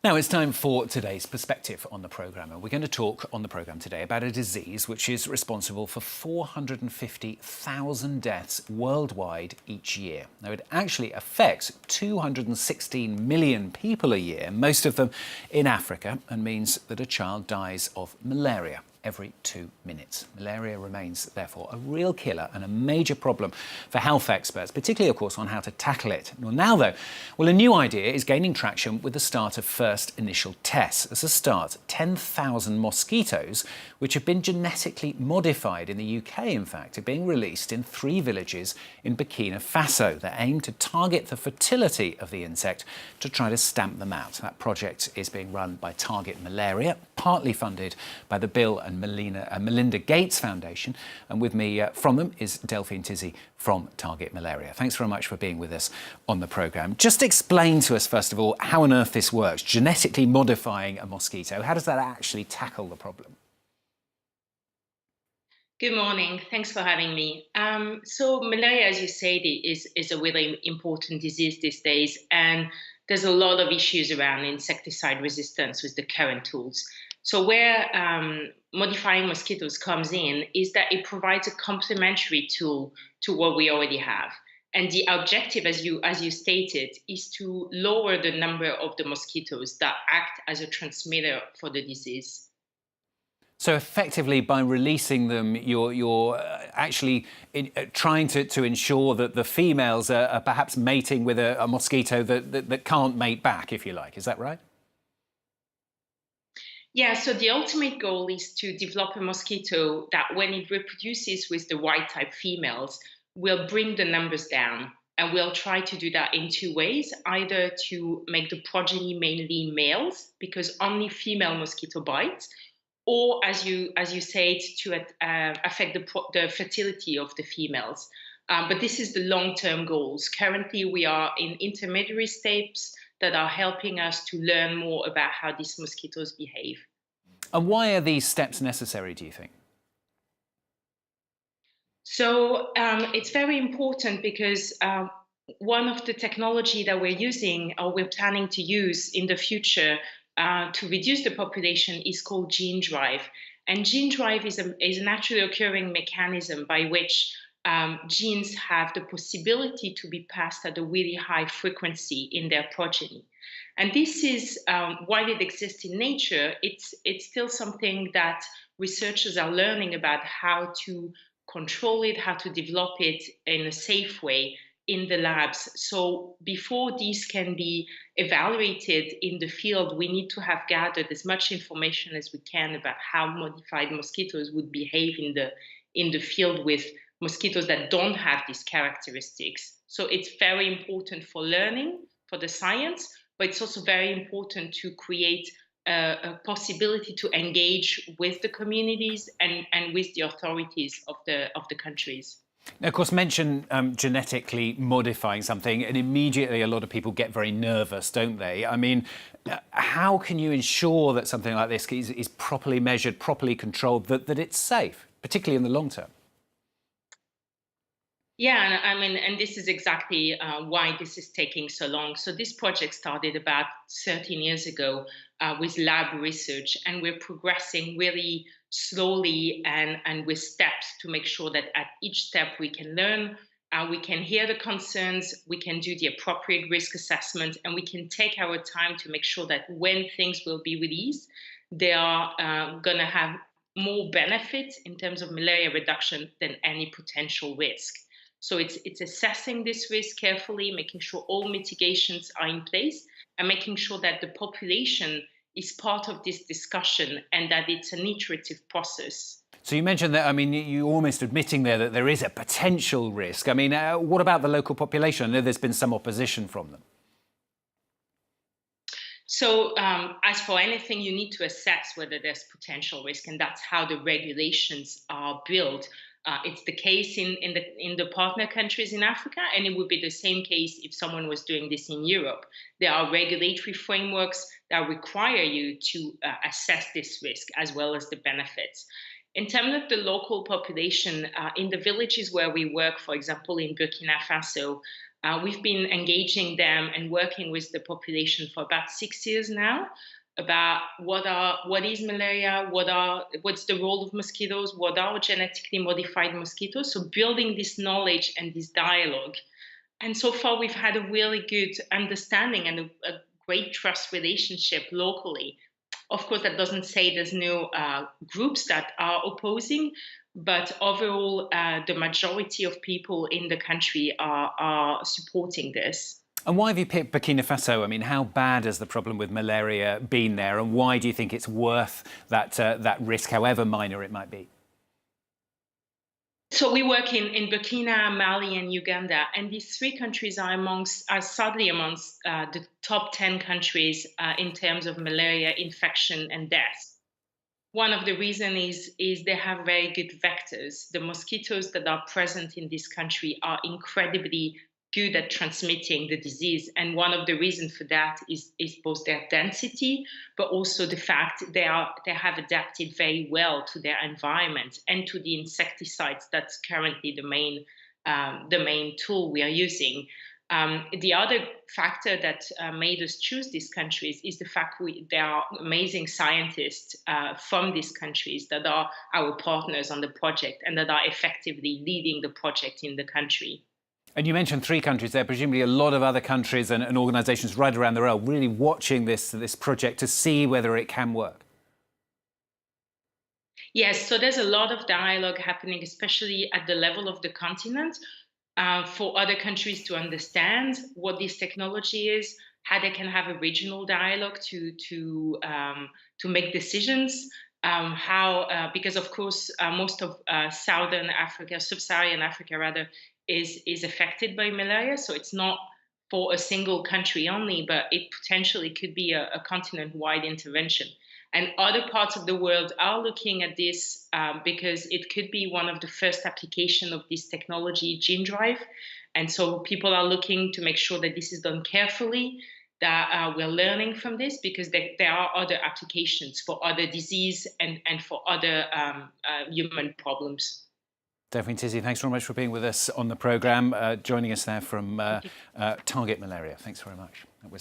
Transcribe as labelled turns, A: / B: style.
A: Now it's time for today's perspective on the programme. And we're going to talk on the programme today about a disease which is responsible for 450,000 deaths worldwide each year. Now it actually affects 216 million people a year, most of them in Africa, and means that a child dies of malaria every 2 minutes. Malaria remains, therefore, a real killer and a major problem for health experts, particularly, of course, on how to tackle it. Well, now, though, a new idea is gaining traction with the start of first initial tests. As a start, 10,000 mosquitoes, which have been genetically modified in the UK, in fact, are being released in 3 villages in Burkina Faso. They aim to target the fertility of the insect to try to stamp them out. That project is being run by Target Malaria, partly funded by the Bill and Melinda Gates Foundation. And with me from them is Delphine Thizy from Target Malaria. Thanks very much for being with us on the programme. Just explain to us, first of all, how on earth this works. Genetically modifying a mosquito, how does that actually tackle the problem?
B: Good morning. Thanks for having me. So malaria, as you said, is a really important disease these days, and there's a lot of issues around insecticide resistance with the current tools. So where modifying mosquitoes comes in is that it provides a complementary tool to what we already have. And the objective, as you stated, is to lower the number of the mosquitoes that act as a transmitter for the disease.
A: So effectively, by releasing them, you're actually trying to ensure that the females are perhaps mating with a mosquito that can't mate back, if you like. Is that right?
B: Yeah, so the ultimate goal is to develop a mosquito that, when it reproduces with the white type females, will bring the numbers down. And we'll try to do that in 2 ways: either to make the progeny mainly males, because only female mosquito bites, or, as you said, to affect the fertility of the females. But this is the long-term goals. Currently, we are in intermediary steps that are helping us to learn more about how these mosquitoes behave.
A: And why are these steps necessary, do you think?
B: So it's very important because one of the technology that we're using or we're planning to use in the future to reduce the population is called gene drive. And gene drive is a naturally occurring mechanism by which genes have the possibility to be passed at a really high frequency in their progeny. And this is, while it exists in nature, it's still something that researchers are learning about how to control it, how to develop it in a safe way in the labs. So before these can be evaluated in the field, we need to have gathered as much information as we can about how modified mosquitoes would behave in the field with mosquitoes that don't have these characteristics. So it's very important for learning, for the science, but it's also very important to create a possibility to engage with the communities and with the authorities of the countries.
A: Now, of course, mention genetically modifying something, and immediately a lot of people get very nervous, don't they? I mean, how can you ensure that something like this is properly measured, properly controlled, that it's safe, particularly in the long term?
B: Yeah, and I mean, and this is exactly why this is taking so long. So this project started about 13 years ago with lab research, and we're progressing really slowly and with steps to make sure that at each step we can learn, we can hear the concerns, we can do the appropriate risk assessment, and we can take our time to make sure that when things will be released, they are going to have more benefits in terms of malaria reduction than any potential risk. So it's assessing this risk carefully, making sure all mitigations are in place, and making sure that the population is part of this discussion and that it's an iterative process.
A: So you mentioned that, I mean, you almost admitting there that there is a potential risk. I mean, what about the local population? I know there's been some opposition from them.
B: So, as for anything, you need to assess whether there's potential risk, and that's how the regulations are built. It's the case in the partner countries in Africa, and it would be the same case if someone was doing this in Europe. There are regulatory frameworks that require you to assess this risk as well as the benefits. In terms of the local population, in the villages where we work, for example, in Burkina Faso, We've been engaging them and working with the population for about 6 years now about what is malaria, what's the role of mosquitoes, what are genetically modified mosquitoes. So building this knowledge and this dialogue. And so far, we've had a really good understanding and a great trust relationship locally. Of course, that doesn't say there's no groups that are opposing, but overall, the majority of people in the country are supporting this.
A: And why have you picked Burkina Faso? I mean, how bad has the problem with malaria been there, and why do you think it's worth that risk, however minor it might be?
B: So we work in Burkina, Mali, and Uganda, and these three countries are sadly amongst the top 10 countries in terms of malaria infection and death. One of the reasons is they have very good vectors. The mosquitoes that are present in this country are incredibly good at transmitting the disease. And one of the reasons for that is both their density, but also the fact they have adapted very well to their environment and to the insecticides that's currently the main tool we are using. The other factor that made us choose these countries is the fact there are amazing scientists from these countries that are our partners on the project and that are effectively leading the project in the country.
A: And you mentioned three countries there, presumably a lot of other countries and organisations right around the world really watching this project to see whether it can work.
B: Yes, so there's a lot of dialogue happening, especially at the level of the continent, for other countries to understand what this technology is, how they can have a regional dialogue to make decisions. Because of course most of Southern Africa, Sub-Saharan Africa rather, is affected by malaria. So it's not for a single country only, but it potentially could be a continent-wide intervention. And other parts of the world are looking at this because it could be one of the first application of this technology, gene drive. And so people are looking to make sure that this is done carefully, that we're learning from this because there are other applications for other disease and for other human problems.
A: Delphine Thizy, thanks very much for being with us on the programme, joining us there from Target Malaria. Thanks very much. That was